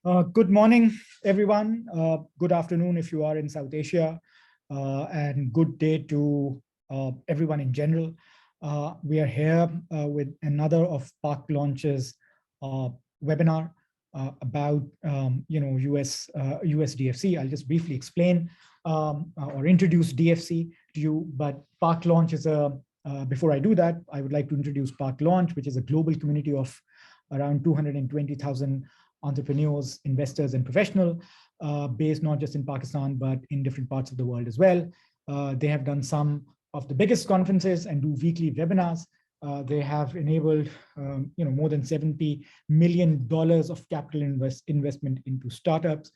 Good morning, everyone. Good afternoon if you are in South Asia, and good day to everyone in general. We are here with another of Park Launch's webinar about US DFC. I'll just briefly explain or introduce DFC to you. But Park Launch is before I do that, I would like to introduce Park Launch, which is a global community of around 220,000 entrepreneurs, investors, and professionals based not just in Pakistan, but in different parts of the world as well. They have done some of the biggest conferences and do weekly webinars. They have enabled more than $70 million of capital investment into startups.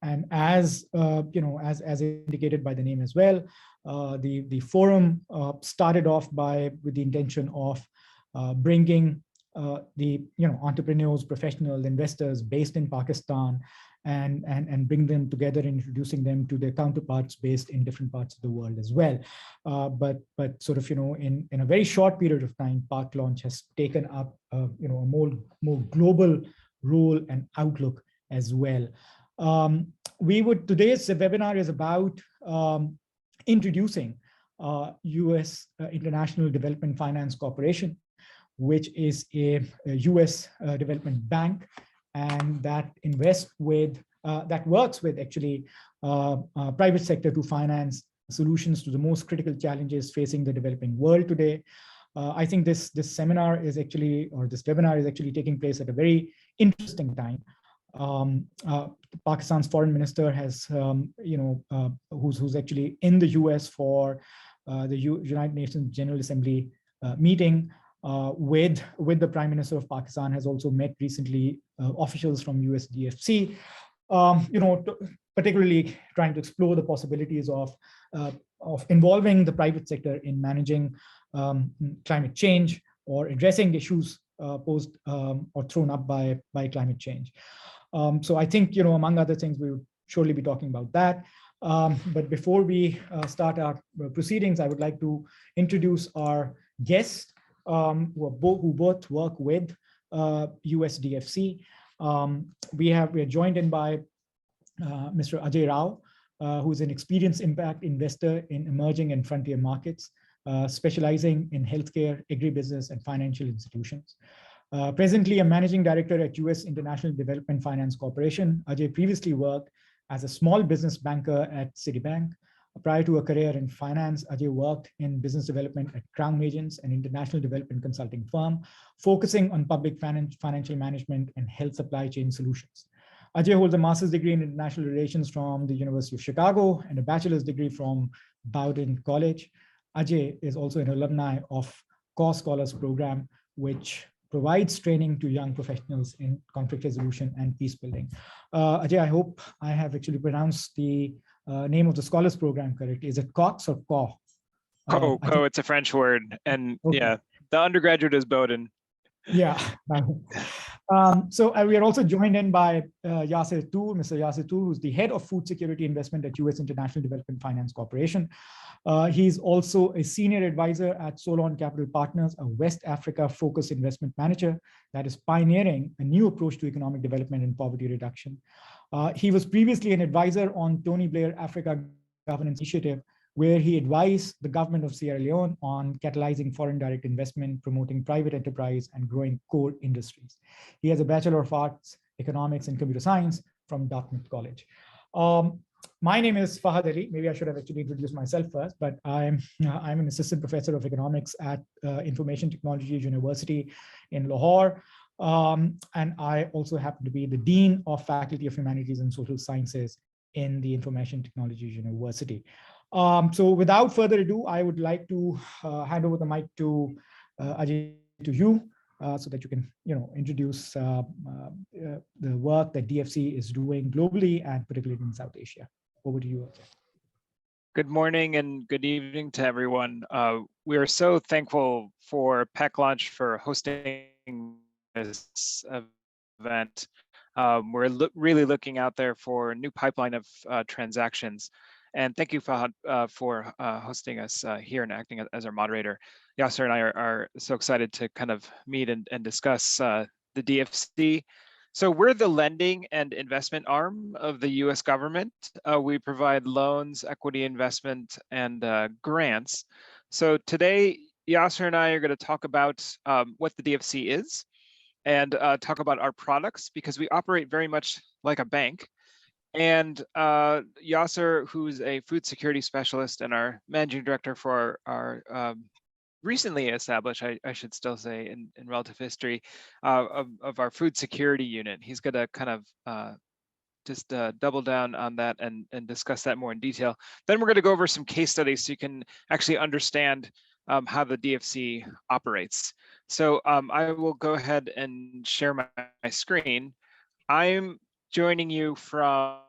And as as indicated by the name as well, the forum started off with the intention of bringing the entrepreneurs, professionals, investors based in Pakistan, and bring them together and introducing them to their counterparts based in different parts of the world as well. But sort of in a very short period of time, Park Launch has taken up a more global role and outlook as well. Today's webinar is about introducing U.S. International Development Finance Corporation, which is a US development bank, and that works with actually private sector to finance solutions to the most critical challenges facing the developing world today. I think this webinar is actually taking place at a very interesting time. Pakistan's foreign minister has, who's actually in the US for the United Nations General Assembly meeting, with the Prime Minister of Pakistan, has also met recently officials from US DFC, particularly trying to explore the possibilities of involving the private sector in managing climate change or addressing issues posed or thrown up by climate change. So I think, among other things, we would surely be talking about that. But before we start our proceedings, I would like to introduce our guests, who both work with US DFC. We are joined in by Mr. Ajay Rao, who is an experienced impact investor in emerging and frontier markets, specializing in healthcare, agribusiness, and financial institutions. Presently, a managing director at US International Development Finance Corporation. Ajay previously worked as a small business banker at Citibank. Prior to a career in finance, Ajay worked in business development at Crown Agents, an international development consulting firm, focusing on public financial management and health supply chain solutions. Ajay holds a master's degree in international relations from the University of Chicago and a bachelor's degree from Bowdoin College. Ajay is also an alumni of Core Scholars Program, which provides training to young professionals in conflict resolution and peace building. Ajay, I hope I have actually pronounced the name of the Scholars Program correctly. Is it Cox or Co? It's a French word. And okay. Yeah, the undergraduate is Bowdoin. Yeah. So we are also joined in by Yasser Toor, Mr. Yasser Toor, who's the head of food security investment at US International Development Finance Corporation. He's also a senior advisor at Solon Capital Partners, a West Africa focused investment manager that is pioneering a new approach to economic development and poverty reduction. He was previously an advisor on Tony Blair Africa Governance Initiative, where he advised the government of Sierra Leone on catalyzing foreign direct investment, promoting private enterprise, and growing core industries. He has a Bachelor of Arts, Economics, and Computer Science from Dartmouth College. My name is Fahad Ali. Maybe I should have actually introduced myself first, but I'm an assistant professor of economics at Information Technology University in Lahore. And I also happen to be the Dean of Faculty of Humanities and Social Sciences in the Information Technology University. So without further ado, I would like to hand over the mic to Ajay, to you, so that you can introduce the work that DFC is doing globally and particularly in South Asia. Over to you, Ajay. Good morning and good evening to everyone. We are so thankful for Park Launch for hosting this event. We're really looking out there for a new pipeline of transactions. And thank you, Fahad, for hosting us here and acting as our moderator. Yasser and I are so excited to kind of meet and discuss the DFC So we're the lending and investment arm of the US government. We provide loans, equity investment, and grants. So today, Yasser and I are going to talk about what the DFC is and talk about our products, because we operate very much like a bank. And Yasser, who's a food security specialist and our managing director for our recently established, I should still say in relative history, of our food security unit. He's going to kind of just double down on that and discuss that more in detail. Then we're going to go over some case studies so you can actually understand how the DFC operates. So I will go ahead and share my screen. I'm joining you from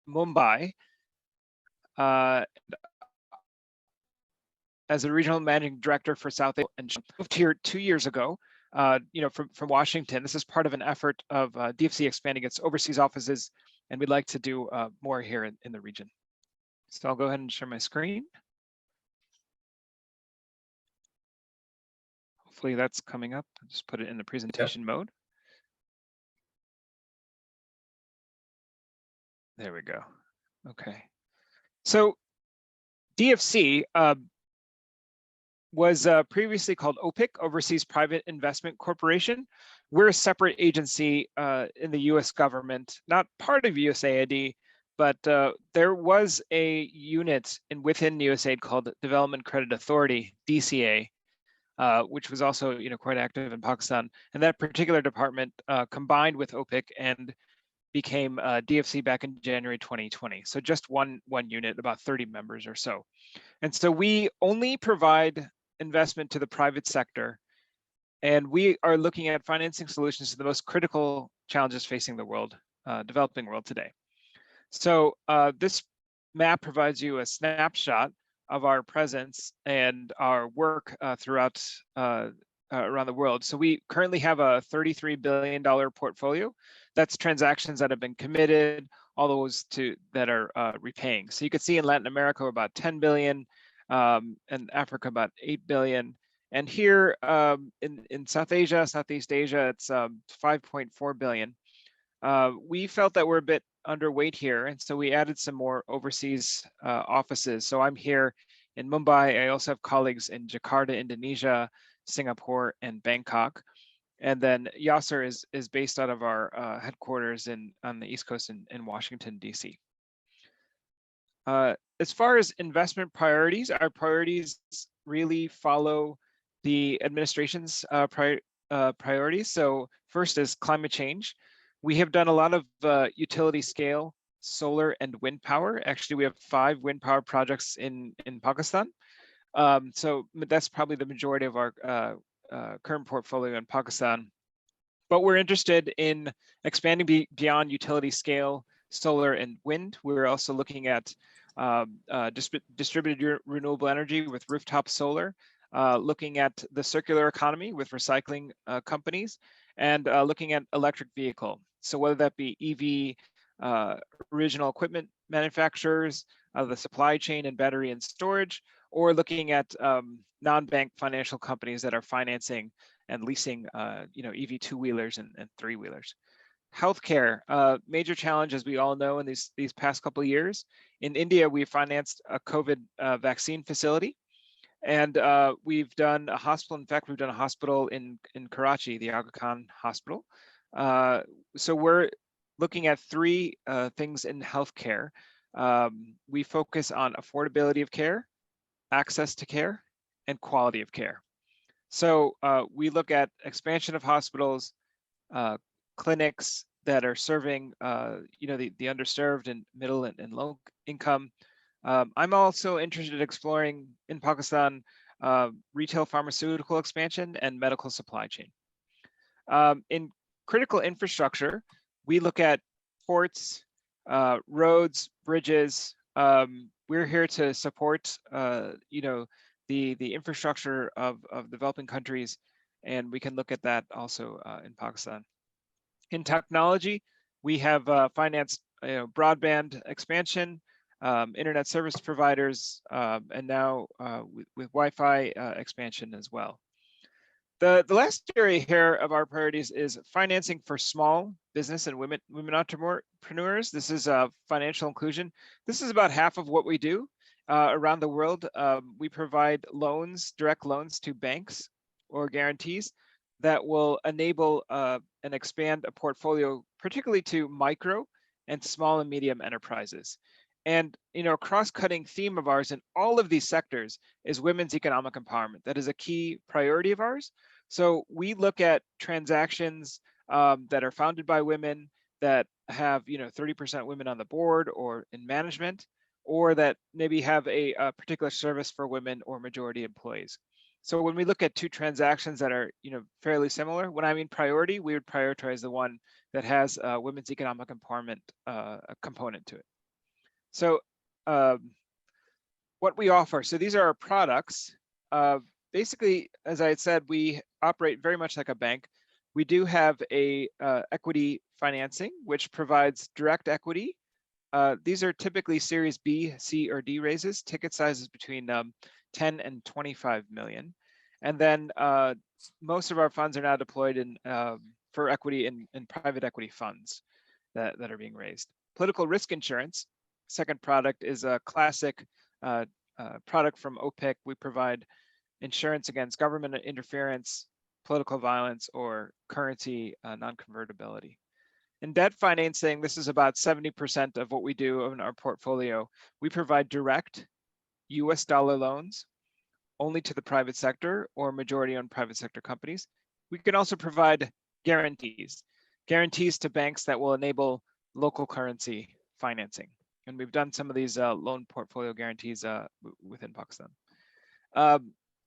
Mumbai. As a regional managing director for South Asia, and moved here 2 years ago, from Washington. This is part of an effort of DFC expanding its overseas offices, and we'd like to do more here in the region. So I'll go ahead and share my screen. Hopefully that's coming up. I'll just put it in the presentation mode. There we go. Okay. So DFC was previously called OPIC, Overseas Private Investment Corporation. We're a separate agency in the US government, not part of USAID, but there was a unit within USAID called Development Credit Authority, DCA, which was also quite active in Pakistan. And that particular department combined with OPIC and became DFC back in January 2020. So just one unit, about 30 members or so. And so we only provide investment to the private sector, and we are looking at financing solutions to the most critical challenges facing the world, developing world today. So this map provides you a snapshot of our presence and our work throughout around the world. So we currently have a $33 billion portfolio. That's transactions that have been committed, all those that are repaying. So you can see in Latin America about 10 billion, and Africa about 8 billion. And here in South Asia, Southeast Asia, it's 5.4 billion. We felt that we're a bit underweight here, and so we added some more overseas offices. So I'm here in Mumbai. I also have colleagues in Jakarta, Indonesia, Singapore, and Bangkok. And then Yasser is based out of our headquarters on the East Coast in Washington, D.C. As far as investment priorities, our priorities really follow the administration's priorities. So first is climate change. We have done a lot of utility scale solar and wind power. Actually, we have 5 wind power projects in Pakistan. So that's probably the majority of our current portfolio in Pakistan. But we're interested in expanding beyond utility scale solar and wind. We're also looking at distributed renewable energy with rooftop solar, looking at the circular economy with recycling companies, and looking at electric vehicle. So whether that be EV original equipment manufacturers, the supply chain and battery and storage, or looking at non-bank financial companies that are financing and leasing EV two-wheelers and three-wheelers. Healthcare, major challenge, as we all know, in these past couple of years. In India, we financed a COVID vaccine facility, and we've done a hospital. In fact, we've done a hospital in Karachi, the Aga Khan Hospital. So we're looking at 3 things in healthcare. We focus on affordability of care, access to care, and quality of care. So we look at expansion of hospitals, clinics that are serving the underserved and middle and low income. I'm also interested in exploring in Pakistan retail pharmaceutical expansion and medical supply chain. In critical infrastructure, we look at ports, roads, bridges. We're here to support the infrastructure of developing countries, and we can look at that also in Pakistan. In technology, we have financed broadband expansion, internet service providers, and now with Wi-Fi expansion as well. The last area here of our priorities is financing for small business and women entrepreneurs. This is financial inclusion. This is about half of what we do around the world. We provide loans, direct loans to banks or guarantees that will enable and expand a portfolio, particularly to micro and small and medium enterprises. And a cross-cutting theme of ours in all of these sectors is women's economic empowerment. That is a key priority of ours. So we look at transactions that are founded by women, that have 30% women on the board or in management, or that maybe have a particular service for women or majority employees. So when we look at two transactions that are fairly similar, when I mean priority, we would prioritize the one that has women's economic empowerment a component to it. So what we offer, so these are our products. Basically, as I had said, we operate very much like a bank. We do have a equity financing, which provides direct equity. These are typically Series B, C, or D raises, ticket sizes between 10 and 25 million. And then most of our funds are now deployed in for equity in private equity funds that are being raised. Political risk insurance, second product, is a classic product from OPIC. We provide insurance against government interference, political violence, or currency non-convertibility. In debt financing, this is about 70% of what we do in our portfolio. We provide direct US dollar loans only to the private sector or majority-owned private sector companies. We can also provide guarantees to banks that will enable local currency financing. And we've done some of these loan portfolio guarantees within Pakistan.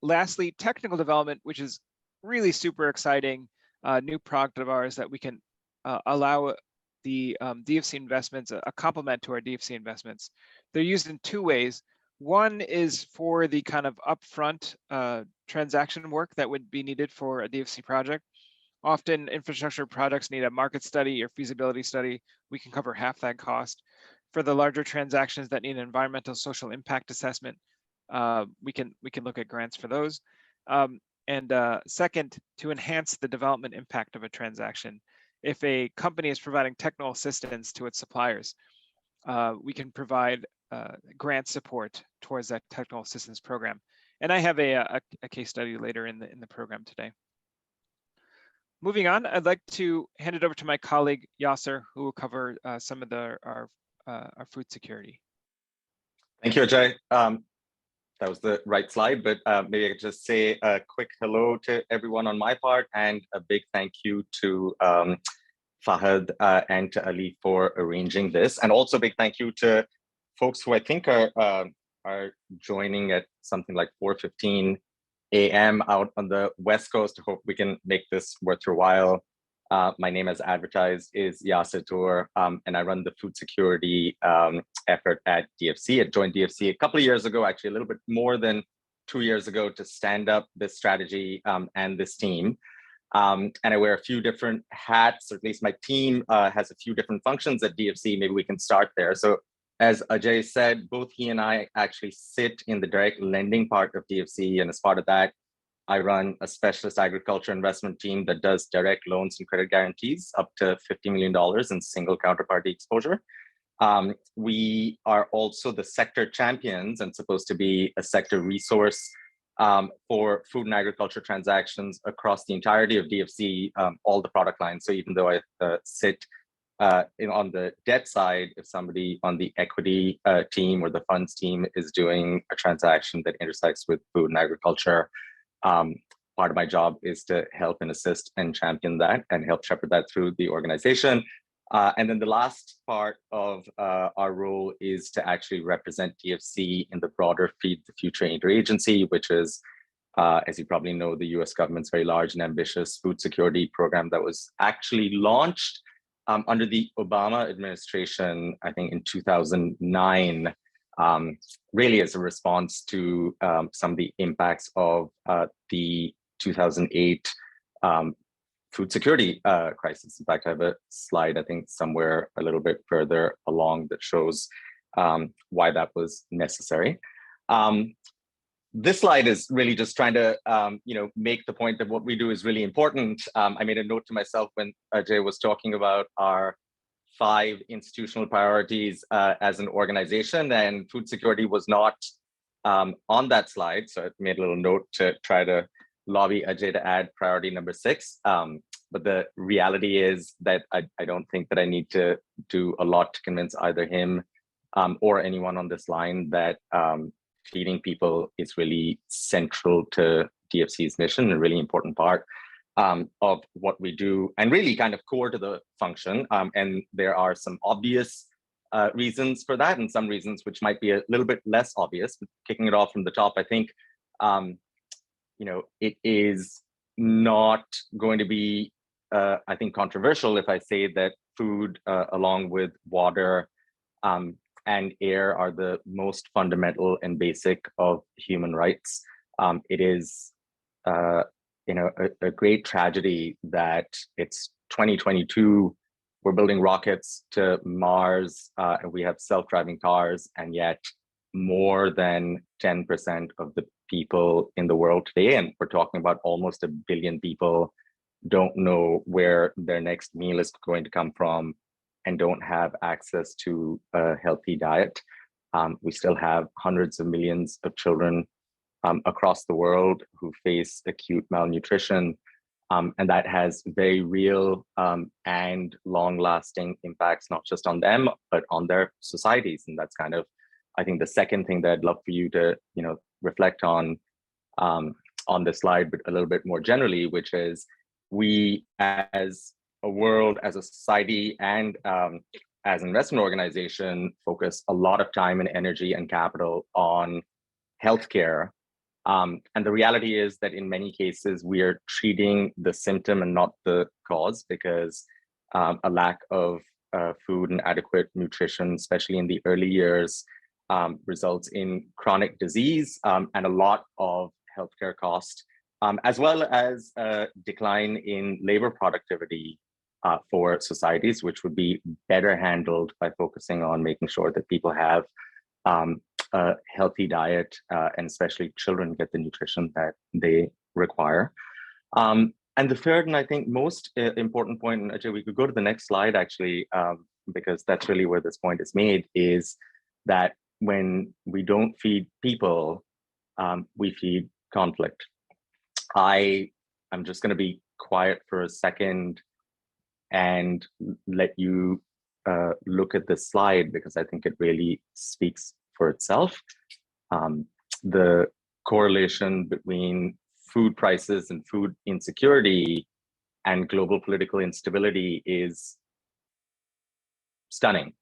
Lastly, technical development, which is really super exciting, new product of ours that we can allow the DFC investments, a complement to our DFC investments. They're used in two ways. One is for the kind of upfront transaction work that would be needed for a DFC project. Often infrastructure projects need a market study or feasibility study. We can cover half that cost. For the larger transactions that need an environmental social impact assessment, we can look at grants for those. And second, to enhance the development impact of a transaction. If a company is providing technical assistance to its suppliers, we can provide grant support towards that technical assistance program. And I have a case study later in the program today. Moving on, I'd like to hand it over to my colleague Yasser, who will cover some of our food security. Thank you, Ajay. That was the right slide, but maybe I could just say a quick hello to everyone on my part, and a big thank you to Fahad and to Ali for arranging this, and also a big thank you to folks who I think are joining at something like 4:15 a.m. out on the West Coast. I hope we can make this worth your while. My name, as advertised, is Yasser Toor, and I run the food security effort at DFC. I joined DFC a couple of years ago, actually a little bit more than 2 years ago, to stand up this strategy and this team. And I wear a few different hats, or at least my team has a few different functions at DFC. Maybe we can start there. So as Ajay said, both he and I actually sit in the direct lending part of DFC. And as part of that, I run a specialist agriculture investment team that does direct loans and credit guarantees up to $50 million in single counterparty exposure. We are also the sector champions and supposed to be a sector resource for food and agriculture transactions across the entirety of DFC, all the product lines. So even though I sit on the debt side, if somebody on the equity team or the funds team is doing a transaction that intersects with food and agriculture, part of my job is to help and assist and champion that and help shepherd that through the organization. And then the last part of our role is to actually represent DFC in the broader Feed the Future interagency, which is, as you probably know, the US government's very large and ambitious food security program that was actually launched under the Obama administration, I think in 2009, really as a response to some of the impacts of the 2008 food security crisis. In fact, I have a slide, I think, somewhere a little bit further along that shows why that was necessary. this slide is really just trying to, make the point that what we do is really important. I made a note to myself when Ajay was talking about our 5 institutional priorities as an organization, and food security was not on that slide. So I made a little note to try to lobby Ajay to add priority number 6. But the reality is that I don't think that I need to do a lot to convince either him or anyone on this line that feeding people is really central to DFC's mission, a really important part of what we do, and really kind of core to the function. And there are some obvious reasons for that, and some reasons which might be a little bit less obvious. But kicking it off from the top, I think it is not going to be, I think, controversial if I say that food, along with water and air, are the most fundamental and basic of human rights. It is, a great tragedy that it's 2022. We're building rockets to Mars, and we have self-driving cars, and yet more than 10% of the people in the world today, and we're talking about almost 1 billion people, don't know where their next meal is going to come from and don't have access to a healthy diet. We still have hundreds of millions of children across the world who face acute malnutrition, and that has very real and long-lasting impacts, not just on them, but on their societies. And that's kind of, I think, the second thing that I'd love for you to, reflect on this slide, but a little bit more generally, which is we as a world, as a society, and as an investment organization, focus a lot of time and energy and capital on healthcare. And the reality is that in many cases, we are treating the symptom and not the cause, because a lack of food and adequate nutrition, especially in the early years, results in chronic disease and a lot of healthcare cost, as well as a decline in labor productivity for societies, which would be better handled by focusing on making sure that people have a healthy diet, and especially children get the nutrition that they require. And the third, and I think most important point, and Ajay, we could go to the next slide actually, because that's really where this point is made, is that when we don't feed people, we feed conflict. I'm just going to be quiet for a second and let you look at this slide, because I think it really speaks for itself. The correlation between food prices and food insecurity and global political instability is stunning.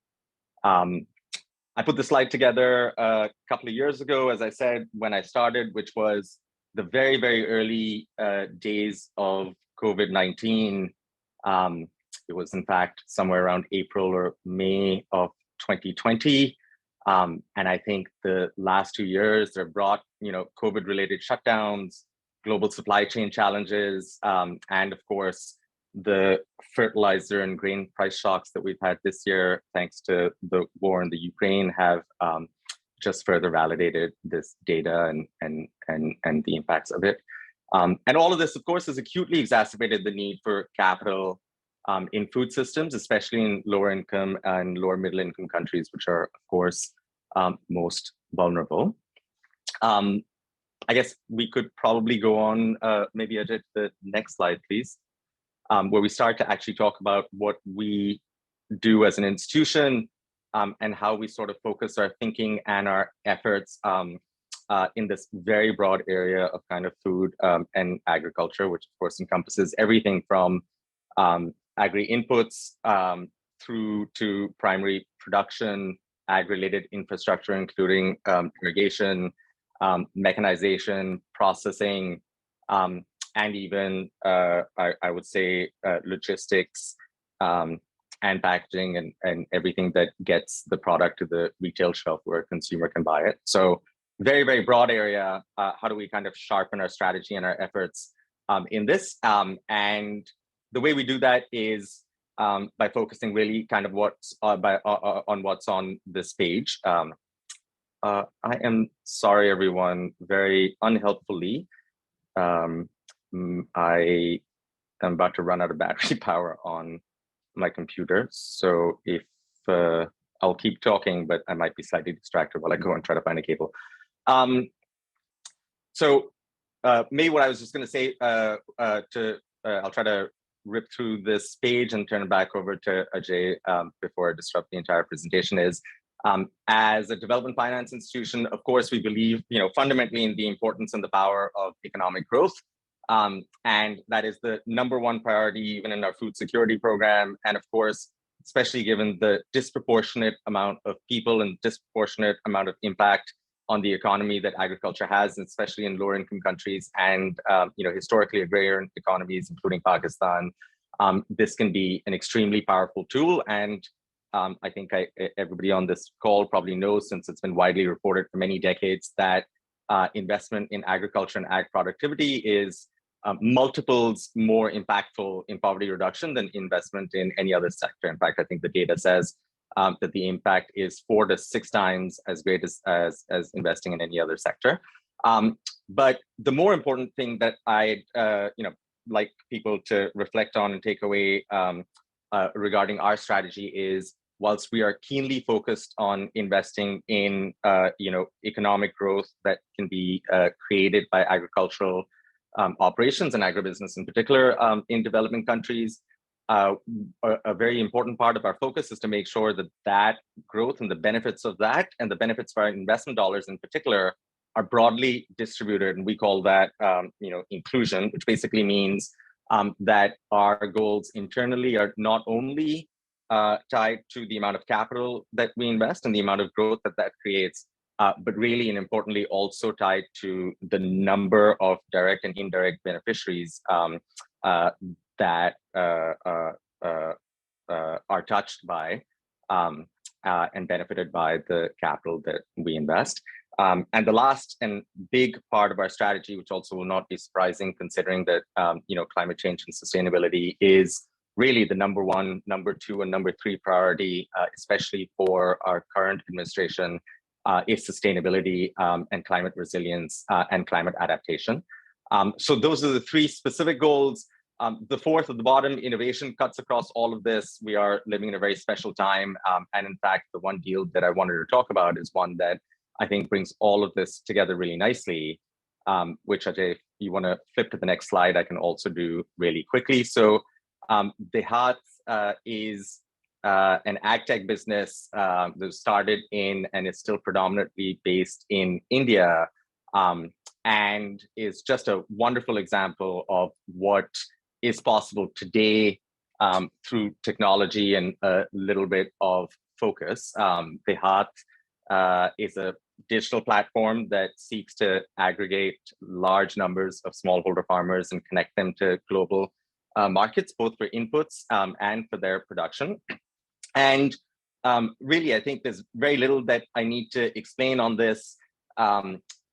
I put the slide together a couple of years ago, as I said, when I started, which was the very, very early days of COVID-19. It was, in fact, somewhere around April or May of 2020. And I think the last 2 years have brought, COVID-related shutdowns, global supply chain challenges, and of course, the fertilizer and grain price shocks that we've had this year, thanks to the war in the Ukraine, have just further validated this data and the impacts of it. And all of this, of course, has acutely exacerbated the need for capital in food systems, especially in lower income and lower middle income countries, which are, of course, most vulnerable. I guess we could probably go on, maybe Ajay, to the next slide, please, where we start to actually talk about what we do as an institution and how we sort of focus our thinking and our efforts in this very broad area of kind of food and agriculture, which of course encompasses everything from agri inputs through to primary production, ag-related infrastructure, including irrigation, mechanization, processing, and even I would say logistics and packaging and everything that gets the product to the retail shelf where a consumer can buy it. So very, very broad area. How do we kind of sharpen our strategy and our efforts in this? And the way we do that is by focusing really kind of on what's on this page. I am sorry, everyone, very unhelpfully. I am about to run out of battery power on my computer. So if I'll keep talking, but I might be slightly distracted while I go and try to find a cable. Maybe what I was just going to say I'll try to rip through this page and turn it back over to Ajay before I disrupt the entire presentation is, as a development finance institution, of course, we believe, fundamentally in the importance and the power of economic growth. And that is the #1 priority, even in our food security program. And of course, especially given the disproportionate amount of people and disproportionate amount of impact on the economy that agriculture has, especially in lower income countries and historically agrarian economies, including Pakistan. This can be an extremely powerful tool. And I think everybody on this call probably knows, since it's been widely reported for many decades, that investment in agriculture and ag productivity is multiples more impactful in poverty reduction than investment in any other sector. In fact, I think the data says that the impact is 4 to 6 times as great as investing in any other sector. But the more important thing that I'd like people to reflect on and take away regarding our strategy is, whilst we are keenly focused on investing in economic growth that can be created by agricultural operations and agribusiness in particular in developing countries, a very important part of our focus is to make sure that that growth and the benefits of that and the benefits for our investment dollars in particular are broadly distributed. And we call that inclusion, which basically means that our goals internally are not only tied to the amount of capital that we invest and the amount of growth that creates, but really and importantly also tied to the number of direct and indirect beneficiaries that are touched by and benefited by the capital that we invest. And the last and big part of our strategy, which also will not be surprising considering that climate change and sustainability is really the #1, #2, and #3 priority, especially for our current administration, is sustainability and climate resilience and climate adaptation. So those are the 3 specific goals. The 4th at the bottom, innovation, cuts across all of this. We are living in a very special time. And in fact, the one deal that I wanted to talk about is one that I think brings all of this together really nicely, which, Ajay, if you want to flip to the next slide, I can also do really quickly. So Dehat is an ag tech business that started in and is still predominantly based in India, and is just a wonderful example of what is possible today through technology and a little bit of focus. Dehat is a digital platform that seeks to aggregate large numbers of smallholder farmers and connect them to global markets, both for inputs and for their production. And really, I think there's very little that I need to explain on this.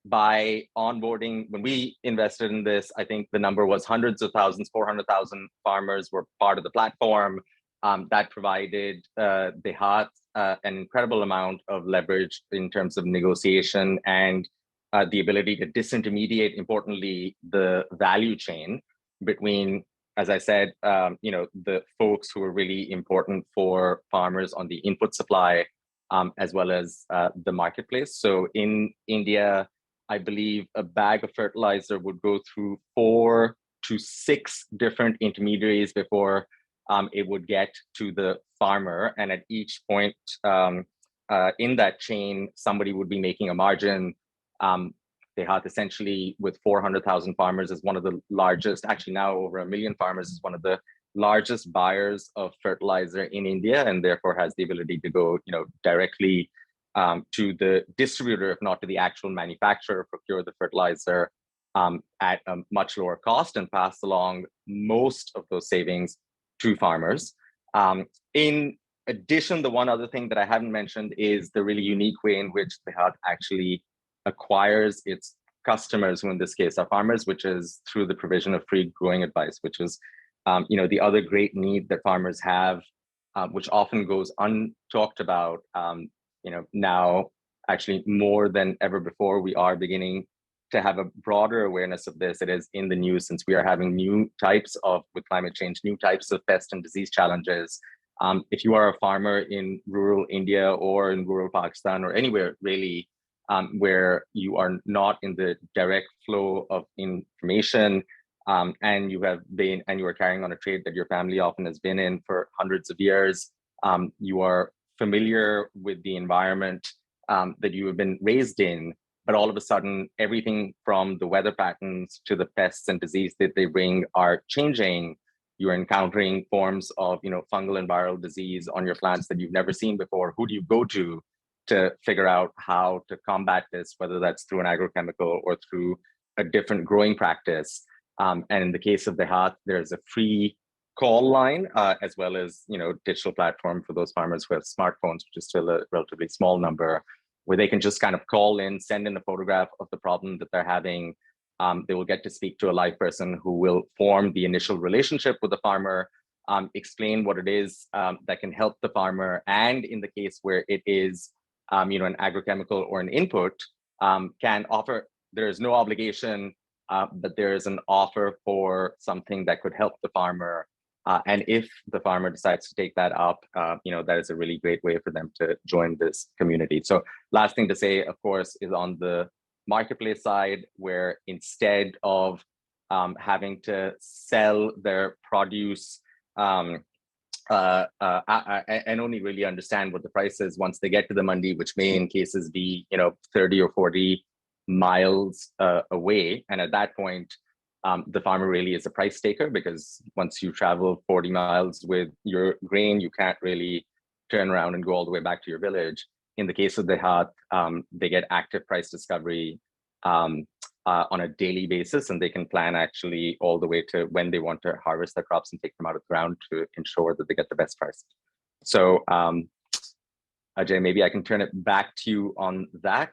By onboarding, when we invested in this, I think the number was hundreds of thousands, 400,000 farmers were part of the platform. That provided Dehat an incredible amount of leverage in terms of negotiation and the ability to disintermediate, importantly, the value chain between, as I said, the folks who are really important for farmers on the input supply, as well as the marketplace. So in India, I believe a bag of fertilizer would go through 4 to 6 different intermediaries before it would get to the farmer. And at each point in that chain, somebody would be making a margin. Dehat, essentially, with 400,000 farmers, is one of the largest, actually now over 1 million farmers, is one of the largest buyers of fertilizer in India, and therefore has the ability to go directly to the distributor, if not to the actual manufacturer, procure the fertilizer at a much lower cost and pass along most of those savings to farmers. In addition, the one other thing that I haven't mentioned is the really unique way in which Dehat actually acquires its customers, who in this case are farmers, which is through the provision of free growing advice, which is the other great need that farmers have, which often goes untalked about now actually more than ever before, we are beginning to have a broader awareness of this. It is in the news since we are having new types of, with climate change, new types of pest and disease challenges. If you are a farmer in rural India or in rural Pakistan or anywhere really where you are not in the direct flow of information, and you are carrying on a trade that your family often has been in for hundreds of years, you are familiar with the environment that you have been raised in, but all of a sudden, everything from the weather patterns to the pests and disease that they bring are changing. You're encountering forms of, fungal and viral disease on your plants that you've never seen before. Who do you go to figure out how to combat this, whether that's through an agrochemical or through a different growing practice? And in the case of Dehat, there's a free call line, as well as, digital platform for those farmers who have smartphones, which is still a relatively small number, where they can just kind of call in, send in a photograph of the problem that they're having. They will get to speak to a live person who will form the initial relationship with the farmer, explain what it is that can help the farmer. And in the case where it is, an agrochemical or an input, can offer, there is no obligation, but there is an offer for something that could help the farmer. And if the farmer decides to take that up, that is a really great way for them to join this community. So last thing to say, of course, is on the marketplace side, where instead of having to sell their produce and only really understand what the price is once they get to the mandi, which may in cases be 30 or 40 miles away. And at that point, the farmer really is a price taker, because once you travel 40 miles with your grain, you can't really turn around and go all the way back to your village. In the case of Dehat, they get active price discovery on a daily basis, and they can plan actually all the way to when they want to harvest their crops and take them out of the ground to ensure that they get the best price. So Ajay, maybe I can turn it back to you on that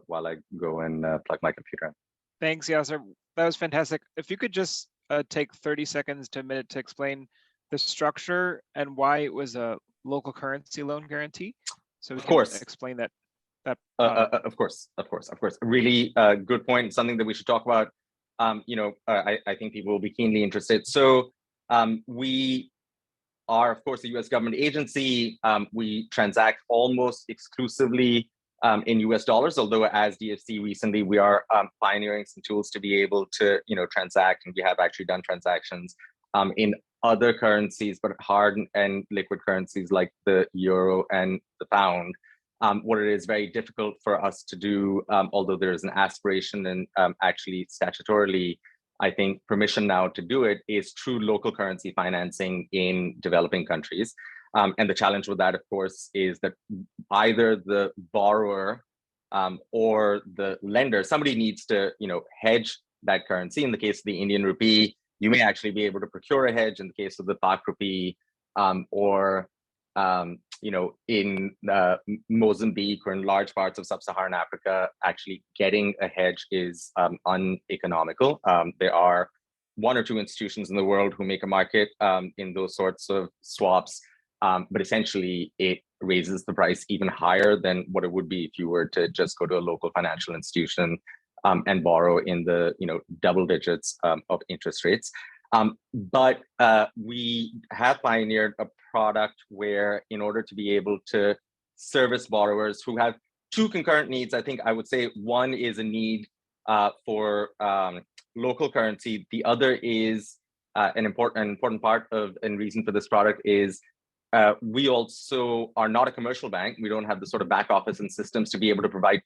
while I go and plug my computer in. Thanks, Yasser. That was fantastic. If you could just take 30 seconds to a minute to explain the structure and why it was a local currency loan guarantee. So we can explain that. Of course. Really good point. Something that we should talk about. I think people will be keenly interested. So we are, of course, a U.S. government agency. We transact almost exclusively in US dollars, although as DFC recently, we are pioneering some tools to be able to, transact, and we have actually done transactions in other currencies, but hard and liquid currencies like the euro and the pound. What it is very difficult for us to do, although there is an aspiration and actually statutorily, I think, permission now to do it, is true local currency financing in developing countries. And the challenge with that, of course, is that either the borrower or the lender, somebody needs to, hedge that currency. In the case of the Indian rupee, you may actually be able to procure a hedge. In the case of the Pak rupee, or in Mozambique or in large parts of sub-Saharan Africa, actually getting a hedge is uneconomical. There are one or two institutions in the world who make a market in those sorts of swaps. But essentially, it raises the price even higher than what it would be if you were to just go to a local financial institution and borrow in the double digits of interest rates. But we have pioneered a product where, in order to be able to service borrowers who have two concurrent needs, I think I would say one is a need for local currency. The other is an important part of and reason for this product is we also are not a commercial bank. We don't have the sort of back office and systems to be able to provide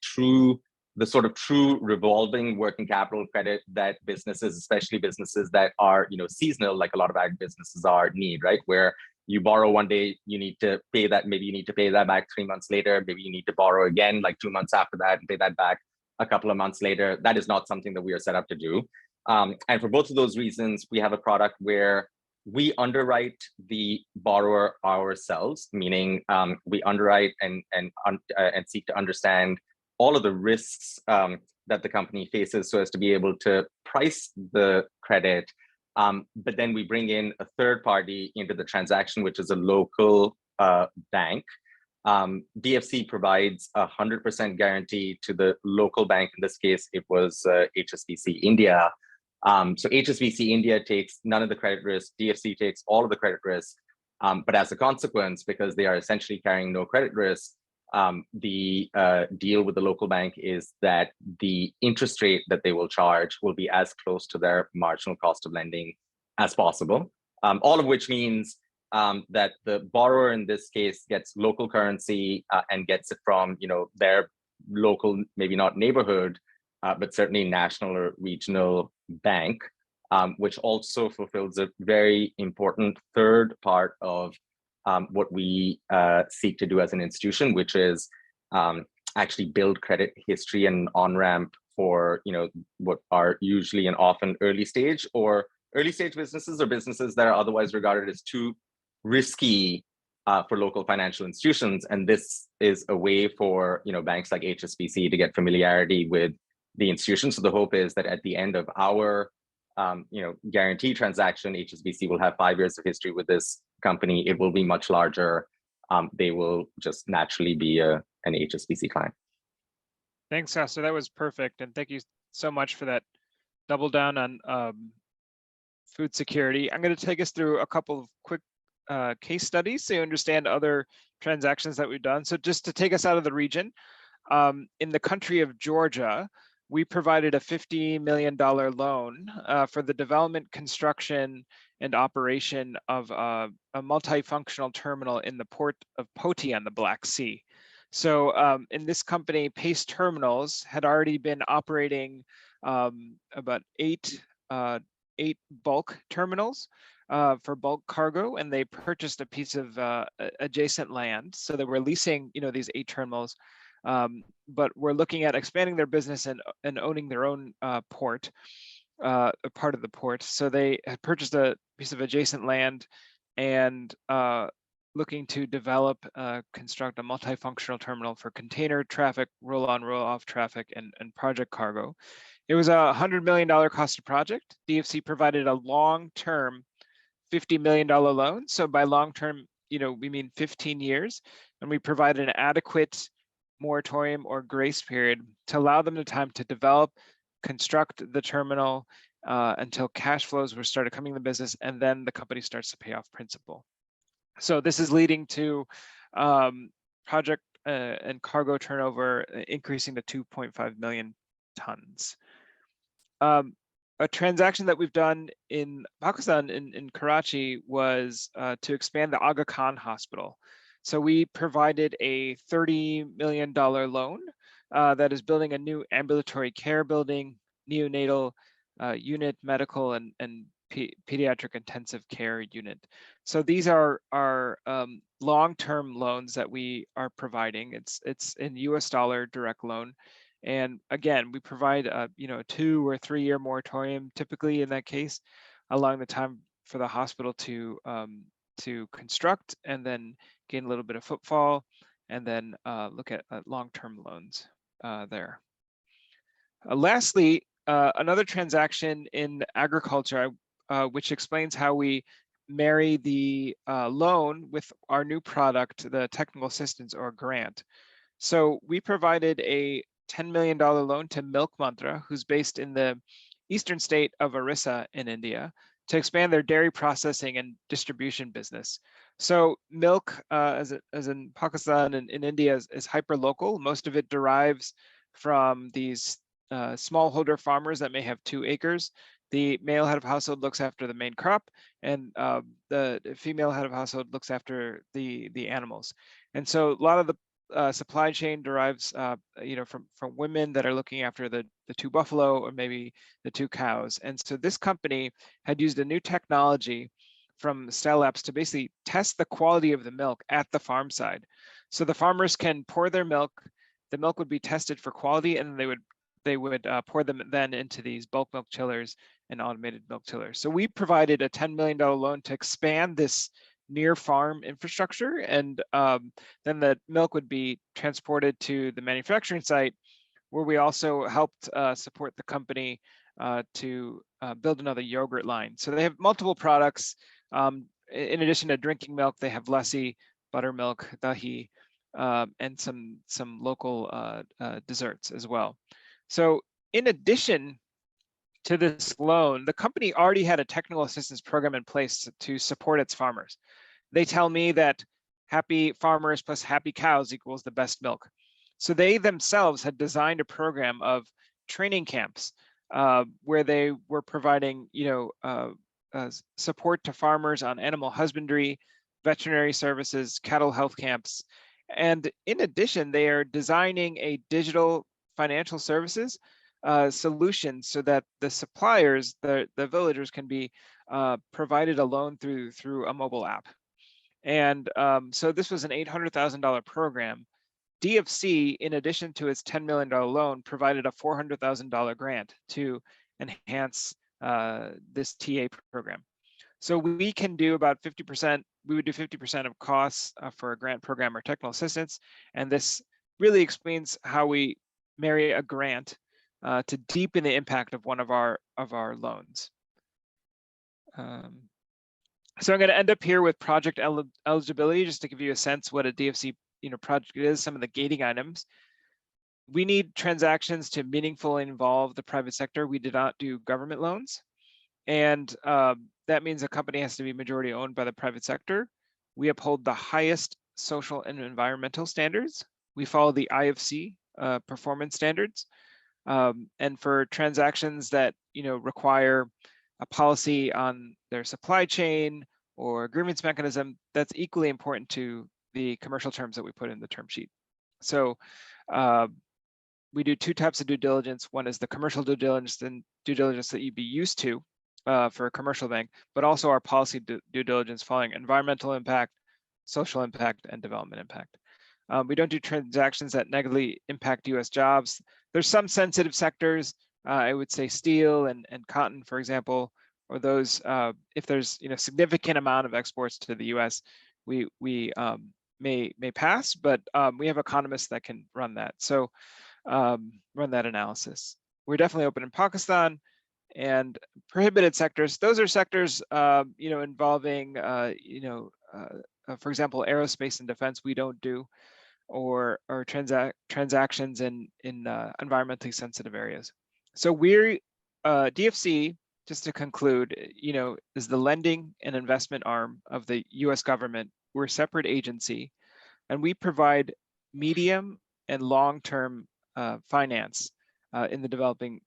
the sort of true revolving working capital credit that businesses, especially businesses that are, seasonal, like a lot of ag businesses need, right? Where you borrow one day, you need to pay that, maybe you need to pay that back 3 months later, maybe you need to borrow again like 2 months after that and pay that back a couple of months later. That is not something that we are set up to do. And for both of those reasons, we have a product where we underwrite the borrower ourselves, meaning we underwrite and seek to understand all of the risks that the company faces so as to be able to price the credit. But then we bring in a third party into the transaction, which is a local bank DFC provides 100% guarantee to the local bank. In this case, it was HSBC India. So HSBC India takes none of the credit risk. DFC takes all of the credit risk. But as a consequence, because they are essentially carrying no credit risk, the deal with the local bank is that the interest rate that they will charge will be as close to their marginal cost of lending as possible. All of which means that the borrower in this case gets local currency and gets it from their local, maybe not neighborhood, but certainly national or regional bank, which also fulfills a very important third part of what we seek to do as an institution, which is actually build credit history and on-ramp for what are usually and often early stage businesses or businesses that are otherwise regarded as too risky for local financial institutions. And this is a way for banks like HSBC to get familiarity with the institution. So the hope is that at the end of our guarantee transaction, HSBC will have 5 years of history with this company. It will be much larger. They will just naturally be an HSBC client. Thanks, Yasser. That was perfect. And thank you so much for that double down on food security. I'm going to take us through a couple of quick case studies so you understand other transactions that we've done. So just to take us out of the region, in the country of Georgia, we provided a $50 million loan for the development, construction, and operation of a multifunctional terminal in the port of Poti on the Black Sea. So in this company, Pace Terminals had already been operating about eight bulk terminals for bulk cargo, and they purchased a piece of adjacent land. So they were leasing, these 8 terminals. But we're looking at expanding their business and owning their own port, a part of the port. So they had purchased a piece of adjacent land and looking to develop, construct a multifunctional terminal for container traffic, roll-on, roll-off traffic, and project cargo. It was a $100 million cost of project. DFC provided a long-term $50 million loan. So by long-term, we mean 15 years. And we provided an adequate moratorium or grace period to allow them the time to develop, construct the terminal until cash flows were started coming in the business, and then the company starts to pay off principal. So this is leading to project and cargo turnover increasing to 2.5 million tons. A transaction that we've done in Pakistan, in Karachi, was to expand the Aga Khan Hospital. So we provided a $30 million loan that is building a new ambulatory care building, neonatal unit, medical, and pediatric intensive care unit. So these are long-term loans that we are providing. It's in US dollar direct loan. And again, we provide a 2 or 3 year moratorium, typically in that case, allowing the time for the hospital to construct and then gain a little bit of footfall, and then look at long-term loans there. Lastly, another transaction in agriculture, which explains how we marry the loan with our new product, the technical assistance or grant. So we provided a $10 million loan to Milk Mantra, who's based in the eastern state of Orissa in India, to expand their dairy processing and distribution business. So milk, as in Pakistan and in India, is hyper local. Most of it derives from these smallholder farmers that may have 2 acres. The male head of household looks after the main crop, and the female head of household looks after the animals. And so a lot of the supply chain derives, from women that are looking after the 2 buffalo or maybe the 2 cows. And so this company had used a new technology from Stell Labs to basically test the quality of the milk at the farm side. So the farmers can pour their milk, the milk would be tested for quality, and they would pour them then into these bulk milk chillers and automated milk chillers. So we provided a $10 million loan to expand this near farm infrastructure, and then the milk would be transported to the manufacturing site, where we also helped support the company to build another yogurt line. So they have multiple products. In addition to drinking milk, they have lassi, buttermilk, dahi, and some local desserts as well. So in addition to this loan, the company already had a technical assistance program in place to support its farmers. They tell me that happy farmers plus happy cows equals the best milk. So they themselves had designed a program of training camps where they were providing, support to farmers on animal husbandry, veterinary services, cattle health camps. And in addition, they are designing a digital financial services solution so that the suppliers, the villagers, can be provided a loan through a mobile app. And so this was an $800,000 program. DFC, in addition to its $10 million loan, provided a $400,000 grant to enhance this TA program. So we can do about 50%, we would do 50% of costs for a grant program or technical assistance. And this really explains how we marry a grant to deepen the impact of one of our loans. So I'm going to end up here with project eligibility, just to give you a sense what a DFC project is, some of the gating items. We need transactions to meaningfully involve the private sector. We did not do government loans. And that means a company has to be majority owned by the private sector. We uphold the highest social and environmental standards. We follow the IFC performance standards. And for transactions that require a policy on their supply chain or grievance mechanism, that's equally important to the commercial terms that we put in the term sheet. So we do two types of due diligence. One is the commercial due diligence and due diligence that you'd be used to for a commercial bank, but also our policy due diligence following environmental impact, social impact, and development impact. We don't do transactions that negatively impact US jobs. There's some sensitive sectors, I would say steel and cotton, for example, or those, if there's significant amount of exports to the US, we may pass, but we have economists that can run that. So run that analysis. We're definitely open in Pakistan. And prohibited sectors, those are sectors involving for example, aerospace and defense we don't do, or transactions in environmentally sensitive areas. So we're DFC, just to conclude, is the lending and investment arm of the US government. We're a separate agency, and we provide medium and long-term finance in the developing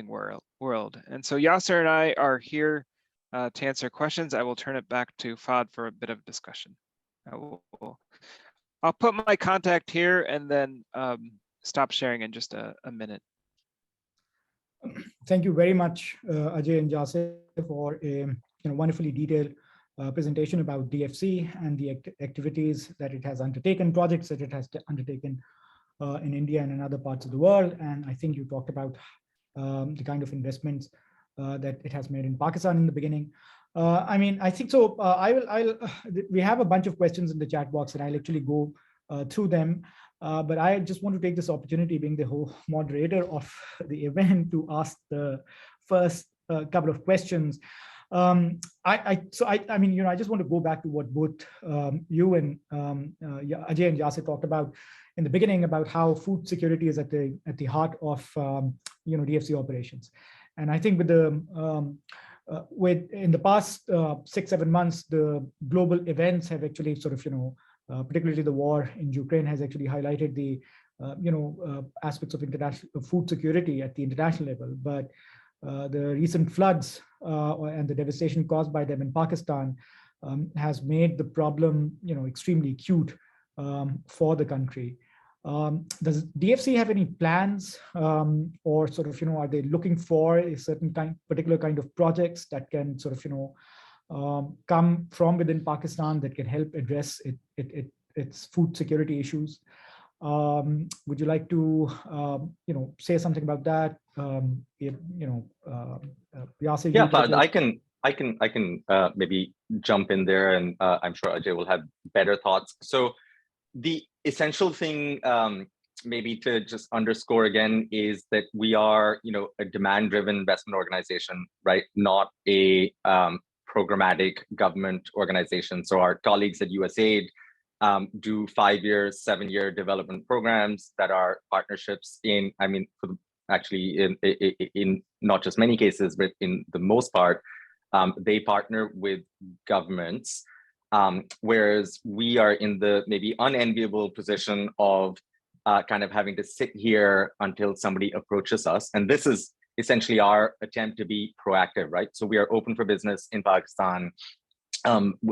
world. And so Yasser and I are here to answer questions. I will turn it back to Fahd for a bit of discussion. I'll put my contact here and then stop sharing in just a minute. Thank you very much, Ajay and Yasser, for a wonderfully detailed presentation about DFC and the activities that it has undertaken, projects that it has undertaken in India and in other parts of the world. And I think you talked about the kind of investments that it has made in Pakistan in the beginning. I think so. We have a bunch of questions in the chat box, and I'll actually go through them. But I just want to take this opportunity, being the whole moderator of the event, to ask the first couple of questions. I just want to go back to what both you and Ajay and Yasser talked about in the beginning, about how food security is at the heart of DFC operations. And I think in the past 6-7 months, the global events have actually sort of particularly the war in Ukraine has actually highlighted the aspects of international food security at the international level. But the recent floods and the devastation caused by them in Pakistan has made the problem extremely acute for the country. Does DFC have any plans or sort of are they looking for a certain particular kind of projects that can sort of come from within Pakistan that can help address its food security issues? Would you like to say something about that? Yasser, yeah, Fahd, I can maybe jump in there, and I'm sure Ajay will have better thoughts. So the essential thing maybe to just underscore again is that we are a demand-driven investment organization, right? Not a programmatic government organization. So our colleagues at USAID do 5-year, 7-year development programs that are partnerships in, I mean, actually in not just many cases, but in the most part, they partner with governments, whereas we are in the maybe unenviable position of kind of having to sit here until somebody approaches us. And this is essentially our attempt to be proactive, right? So we are open for business in Pakistan.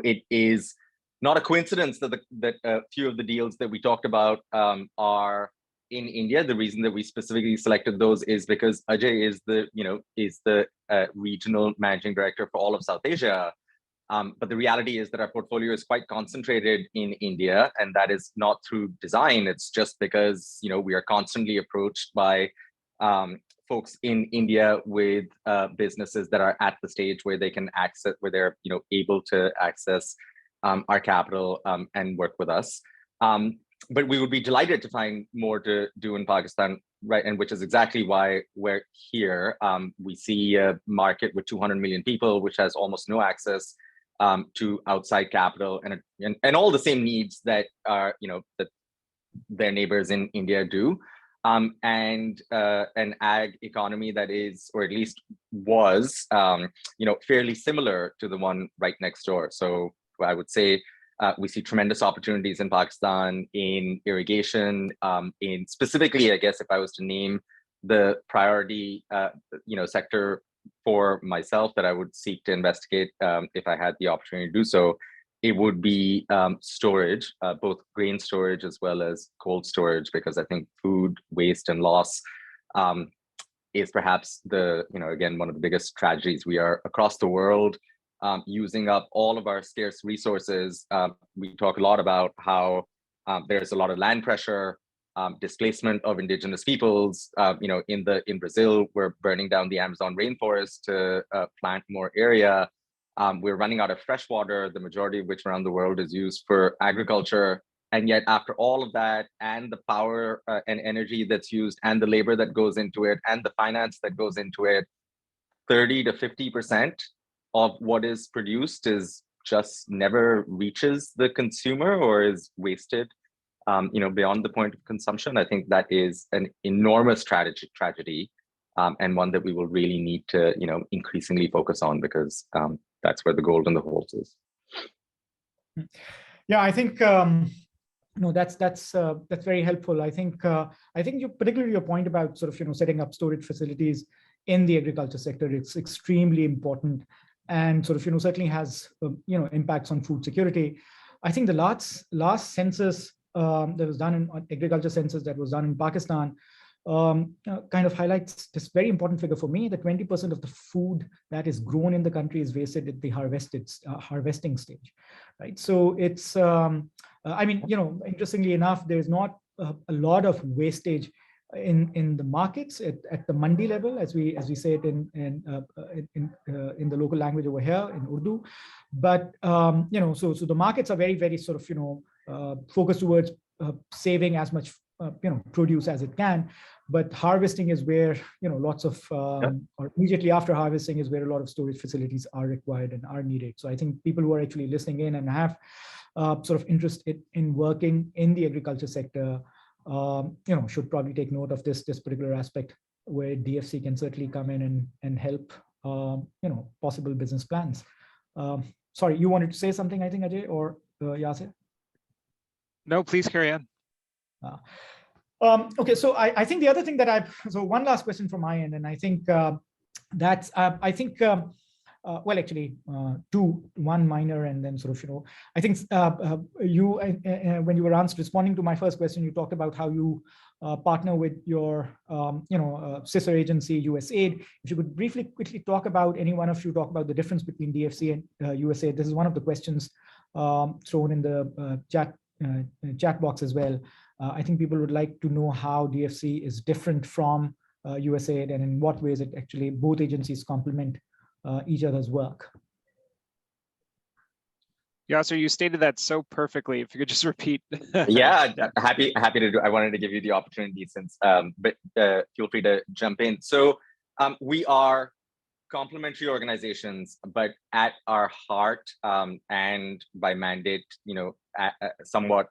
It is not a coincidence that a few of the deals that we talked about are in India. The reason that we specifically selected those is because Ajay is the regional managing director for all of South Asia. But the reality is that our portfolio is quite concentrated in India, and that is not through design. It's just because we are constantly approached by folks in India with businesses that are at the stage where they can access, where they're able to access our capital and work with us. But we would be delighted to find more to do in Pakistan, right? And which is exactly why we're here. We see a market with 200 million people, which has almost no access to outside capital and all the same needs that are that their neighbors in India do. And an ag economy that is, or at least was, fairly similar to the one right next door. So I would say we see tremendous opportunities in Pakistan in irrigation, in specifically, I guess, if I was to name the priority, sector for myself that I would seek to investigate if I had the opportunity to do so, it would be storage, both grain storage as well as cold storage, because I think food waste and loss is perhaps again, one of the biggest tragedies. We are across the world using up all of our scarce resources. We talk a lot about how there's a lot of land pressure, displacement of indigenous peoples. In Brazil, we're burning down the Amazon rainforest to plant more area. We're running out of fresh water, the majority of which around the world is used for agriculture. And yet after all of that, and the power and energy that's used, and the labor that goes into it, and the finance that goes into it, 30 to 50% of what is produced is just never reaches the consumer or is wasted beyond the point of consumption. I think that is an enormous tragedy, and one that we will really need to increasingly focus on, because that's where the gold in the holes is. Yeah, I think that's very helpful. I think particularly your point about sort of setting up storage facilities in the agriculture sector, it's extremely important, and sort of certainly has impacts on food security. I think the last census that was done in agriculture census that was done in Pakistan kind of highlights this very important figure for me, that 20% of the food that is grown in the country is wasted at the harvesting stage, right? So it's, interestingly enough, there's not a lot of wastage in the markets at the mandi level, as we say it in the local language over here in Urdu, but so the markets are very, very sort of focused towards saving as much produce as it can, but harvesting is where lots of or immediately after harvesting is where a lot of storage facilities are required and are needed. So I think people who are actually listening in and have sort of interest in working in the agriculture sector should probably take note of this particular aspect, where DFC can certainly come in and help possible business plans. Sorry, you wanted to say something, I think, Ajay or Yasser? No, please carry on. Okay, so I think the other thing that so one last question from my end, and I think that's well, actually two, one minor and then sort of I think you when you were responding to my first question, you talked about how you partner with your sister agency USAID. If you could quickly talk about, any one of you talk about the difference between DFC and USAID. This is one of the questions thrown in the chat box as well. I think people would like to know how DFC is different from USAID, and in what ways it actually, both agencies complement each other's work. Yasser, you stated that so perfectly. If you could just repeat. Yeah, happy to do. I wanted to give you the opportunity since, but feel free to jump in. So we are complementary organizations, but at our heart and by mandate, somewhat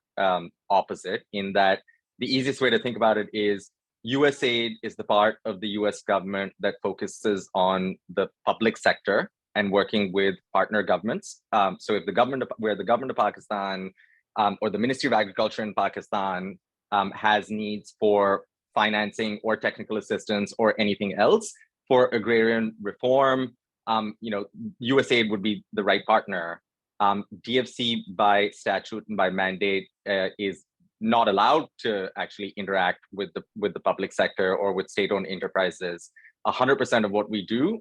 opposite, in that the easiest way to think about it is USAID is the part of the US government that focuses on the public sector and working with partner governments. So if the government of Pakistan or the Ministry of Agriculture in Pakistan has needs for financing or technical assistance or anything else for agrarian reform, USAID would be the right partner. DFC by statute and by mandate is not allowed to actually interact with the public sector or with state-owned enterprises. 100% of what we do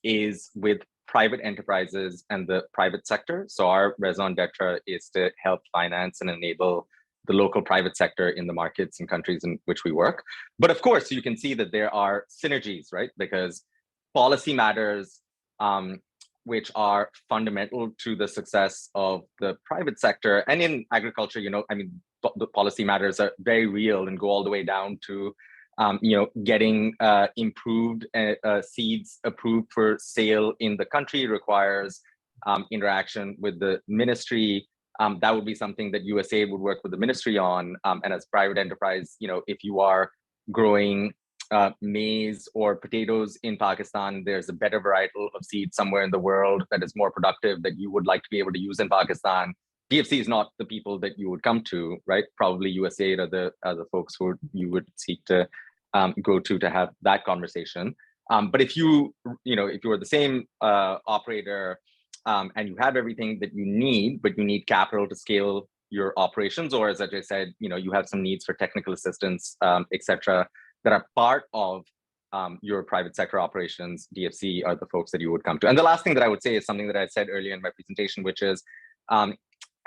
is with private enterprises and the private sector. So our raison d'etre is to help finance and enable the local private sector in the markets and countries in which we work. But of course, you can see that there are synergies, right? Because policy matters, which are fundamental to the success of the private sector. And in agriculture, the policy matters are very real and go all the way down to getting improved seeds approved for sale in the country requires interaction with the ministry. That would be something that USAID would work with the ministry on. And as private enterprise, if you are growing maize or potatoes in Pakistan, there's a better varietal of seed somewhere in the world that is more productive that you would like to be able to use in Pakistan. DFC is not the people that you would come to, right? Probably USAID are the folks who you would seek to go to have that conversation. But if you are the same operator and you have everything that you need, but you need capital to scale your operations, or as Ajay said, you have some needs for technical assistance, et cetera, that are part of your private sector operations, DFC are the folks that you would come to. And the last thing that I would say is something that I said earlier in my presentation, which is,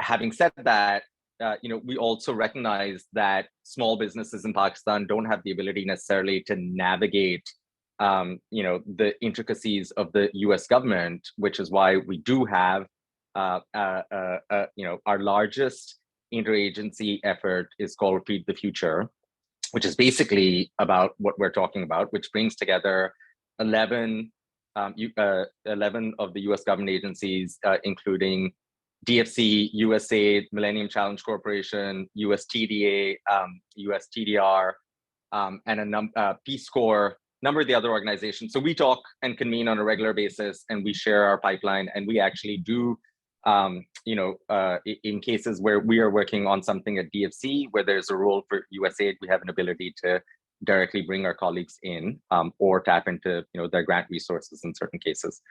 having said that, we also recognize that small businesses in Pakistan don't have the ability necessarily to navigate, the intricacies of the U.S. government, which is why we do have, our largest interagency effort is called Feed the Future, which is basically about what we're talking about, which brings together 11 of the U.S. government agencies, including DFC, USAID, Millennium Challenge Corporation, USTDA, USTDR, and Peace Corps, number of the other organizations. So we talk and convene on a regular basis, and we share our pipeline, and we actually do, in cases where we are working on something at DFC, where there's a role for USAID, we have an ability to directly bring our colleagues in or tap into their grant resources in certain cases.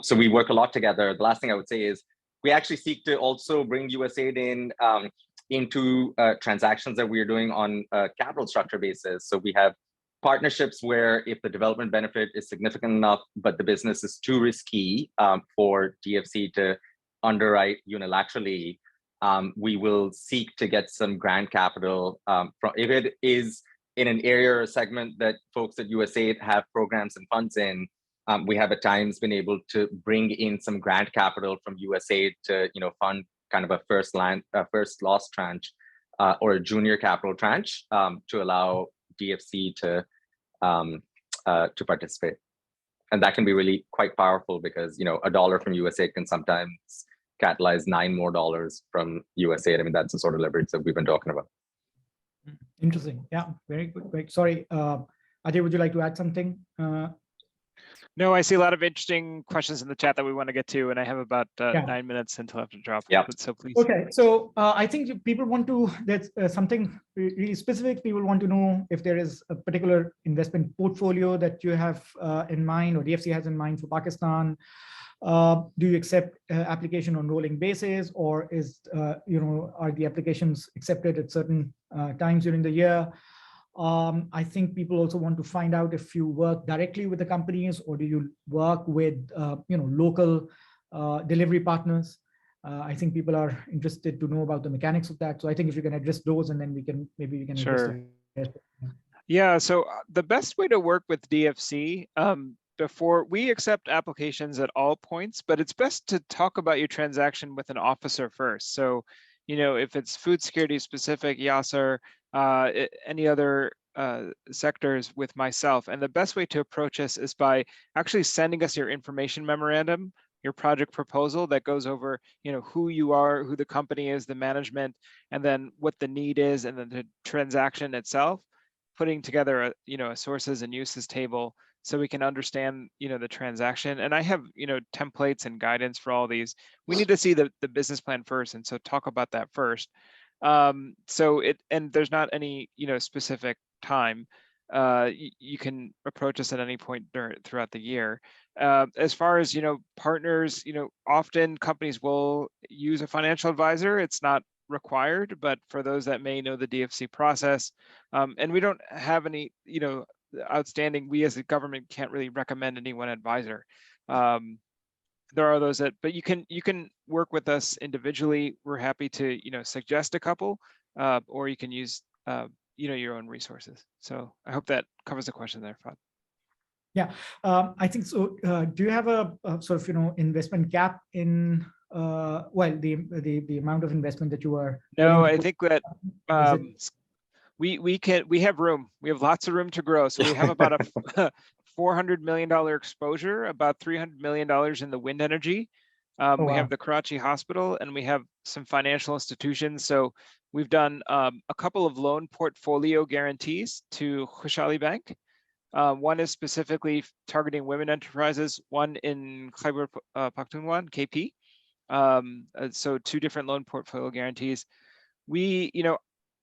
So we work a lot together. The last thing I would say is we actually seek to also bring USAID in into transactions that we are doing on a capital structure basis. So we have partnerships where if the development benefit is significant enough, but the business is too risky for DFC to underwrite unilaterally, we will seek to get some grant capital if it is in an area or a segment that folks at USAID have programs and funds in. We have at times been able to bring in some grant capital from USAID to fund kind of a first loss tranche or a junior capital tranche to allow DFC to participate. And that can be really quite powerful because $1 from USAID can sometimes catalyze $9 more from USAID. I mean, that's the sort of leverage that we've been talking about. Interesting. Yeah, very good. Great. Sorry, Ajay, would you like to add something? No, I see a lot of interesting questions in the chat that we want to get to, and I have about 9 minutes until I have to drop. Yeah. So please. Okay, so I think people want to, there's something really specific. People want to know if there is a particular investment portfolio that you have in mind or DFC has in mind for Pakistan. Do you accept application on rolling basis, or is, are the applications accepted at certain times during the year? I think people also want to find out if you work directly with the companies or do you work with, local delivery partners. I think people are interested to know about the mechanics of that. So I think if you can address those, and then maybe we can address Sure. Yeah, so the best way to work with DFC, before we accept applications at all points, but it's best to talk about your transaction with an officer first. So, if it's food security specific, Yasser, any other Sectors with myself. And the best way to approach us is by actually sending us your information memorandum, your project proposal that goes over, who you are, who the company is, the management, and then what the need is, and then the transaction itself, putting together a sources and uses table so we can understand, the transaction. And I have, templates and guidance for all these. We need to see the business plan first. And so talk about that first. And there's not any, specific time. You can approach us at any point throughout the year. As far as, partners, often companies will use a financial advisor. It's not required, but for those that may know the DFC process, and we don't have any, outstanding, we as a government can't really recommend any one advisor. There are those that, but you can work with us individually. We're happy to, suggest a couple, or you can use, your own resources. So I hope that covers the question there, Fad. Yeah, I think so. Do you have a sort of, investment cap in, the amount of investment that you are? No, I think that we have room. We have lots of room to grow. So we have about a $400 million exposure, about $300 million in the wind energy. We have the Karachi Hospital, and we have some financial institutions. So we've done a couple of loan portfolio guarantees to Khushali Bank. One is specifically targeting women enterprises, one in Khyber Pakhtunkhwa, KP. So two different loan portfolio guarantees. We,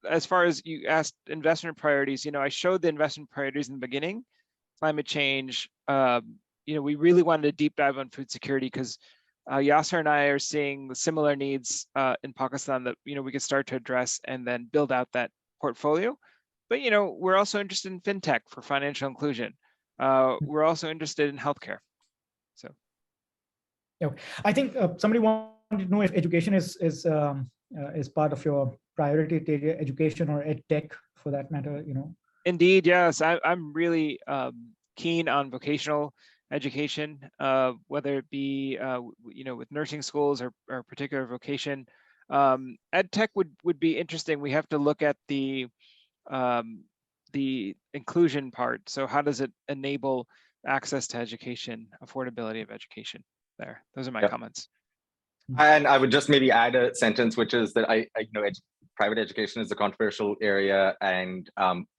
as far as you asked investment priorities, I showed the investment priorities in the beginning. Climate change, we really wanted a deep dive on food security because Yasser and I are seeing similar needs in Pakistan that, we could start to address and then build out that portfolio. But, we're also interested in fintech for financial inclusion. We're also interested in healthcare. So. Yeah, I think somebody wanted to know if education is part of your priority area, education or ed tech for that matter, Indeed, yes. I'm really keen on vocational education, whether it be with nursing schools or particular vocation. Ed tech would be interesting. We have to look at the inclusion part. So how does it enable access to education, affordability of education? There, those are my comments. And I would just maybe add a sentence, which is that private education is a controversial area, and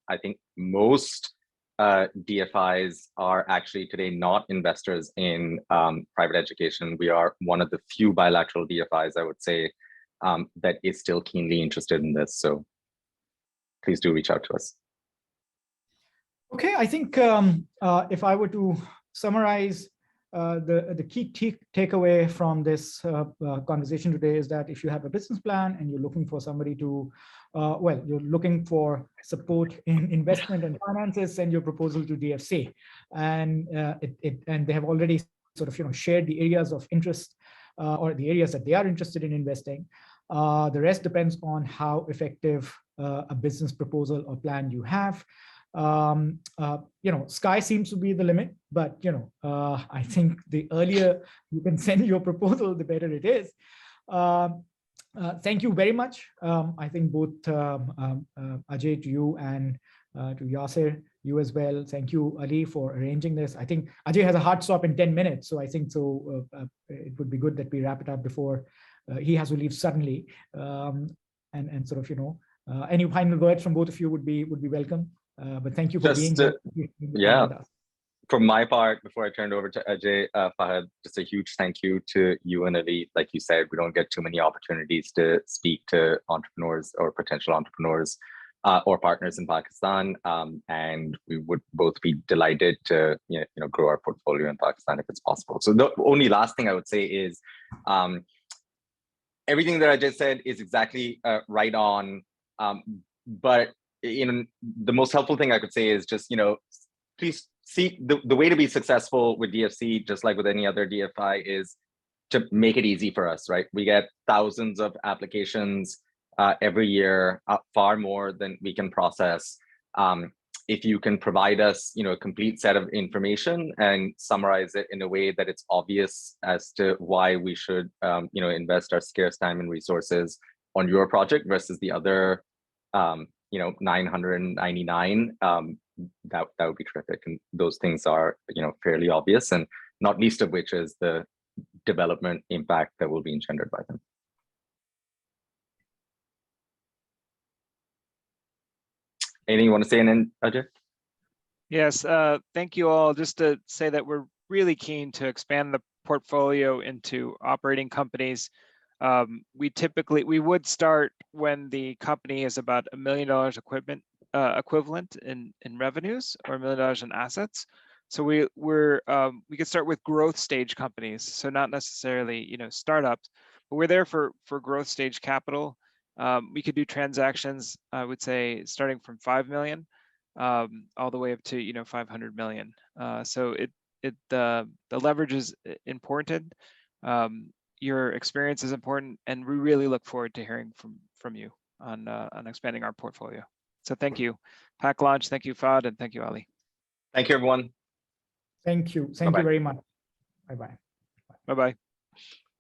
I think most DFIs are actually today not investors in private education. We are one of the few bilateral DFIs, I would say, that is still keenly interested in this. So please do reach out to us. Okay, I think if I were to summarize the key takeaway from this conversation today is that if you have a business plan and you're looking for somebody to, you're looking for support in investment and finances, send your proposal to DFC, and and they have already sort of shared the areas of interest or the areas that they are interested in investing. The rest depends on how effective a business proposal or plan you have. Sky seems to be the limit, but I think the earlier you can send your proposal, the better it is. Thank you very much. I think both Ajay, to you, and to Yasser, you as well. Thank you, Ali, for arranging this. I think Ajay has a hard stop in 10 minutes, so I think it would be good that we wrap it up before he has to leave suddenly. And sort of any final words from both of you would be welcome. But thank you for being here. Yeah, from my part, before I turn it over to Ajay, Fahad, just a huge thank you to you and Ali. Like you said, we don't get too many opportunities to speak to entrepreneurs or potential entrepreneurs or partners in Pakistan, and we would both be delighted to grow our portfolio in Pakistan if it's possible. So the only last thing I would say is everything that I just said is exactly right on, but the most helpful thing I could say is just, please see the way to be successful with DFC, just like with any other DFI, is to make it easy for us, right? We get thousands of applications every year, far more than we can process. If you can provide us, a complete set of information and summarize it in a way that it's obvious as to why we should, invest our scarce time and resources on your project versus the other 999, that would be terrific. And those things are, fairly obvious, and not least of which is the development impact that will be engendered by them. Anything you want to say, and Ajay? Yes, thank you all. Just to say that we're really keen to expand the portfolio into operating companies. We would start when the company is about $1 million equivalent in revenues, or $1 million in assets. So we could start with growth stage companies, so not necessarily startups, but we're there for growth stage capital. We could do transactions, I would say, starting from 5 million all the way up to 500 million. So the leverage is important. Your experience is important, and we really look forward to hearing from you on expanding our portfolio. So thank you, Pack Launch. Thank you, Fahd, and thank you, Ali. Thank you, everyone. Thank you. Thank you very much. Bye-bye. Bye-bye.